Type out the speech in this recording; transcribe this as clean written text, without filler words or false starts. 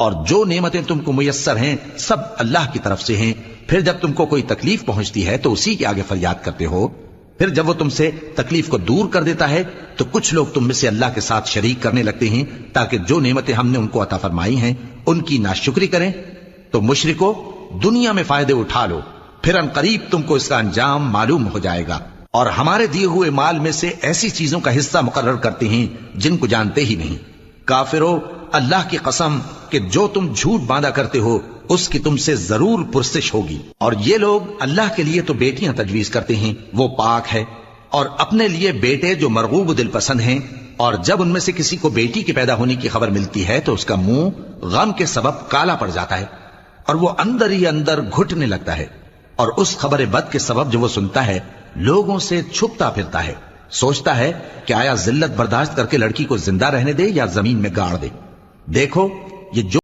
اور جو نعمتیں تم کو میسر ہیں سب اللہ کی طرف سے ہیں. پھر جب تم کو کوئی تکلیف پہنچتی ہے تو اسی کے آگے فریاد کرتے ہو. پھر جب وہ تم سے تکلیف کو دور کر دیتا ہے تو کچھ لوگ تم میں سے اللہ کے ساتھ شریک کرنے لگتے ہیں تاکہ جو نعمتیں ہم نے ان کو عطا فرمائی ہیں ان کی ناشکری کریں. تو مشرکو دنیا میں فائدے اٹھا لو، پھر ان قریب تم کو اس کا انجام معلوم ہو جائے گا. اور ہمارے دیے ہوئے مال میں سے ایسی چیزوں کا حصہ مقرر کرتے ہیں جن کو جانتے ہی نہیں. کافرو اللہ کی قسم کہ جو تم جھوٹ باندھا کرتے ہو اس کی تم سے ضرور پرسش ہوگی. اور یہ لوگ اللہ کے لیے تو بیٹیاں تجویز کرتے ہیں، وہ پاک ہے، اور اپنے لیے بیٹے جو مرغوب دل پسند ہیں. اور جب ان میں سے کسی کو بیٹی کے پیدا ہونے کی خبر ملتی ہے تو اس کا منہ غم کے سبب کالا پڑ جاتا ہے اور وہ اندر ہی اندر گھٹنے لگتا ہے. اور اس خبر بد کے سبب جو وہ سنتا ہے لوگوں سے چھپتا پھرتا ہے، سوچتا ہے کہ آیا ذلت برداشت کر کے لڑکی کو زندہ رہنے دے یا زمین میں گاڑ دے. دیکھو یہ جو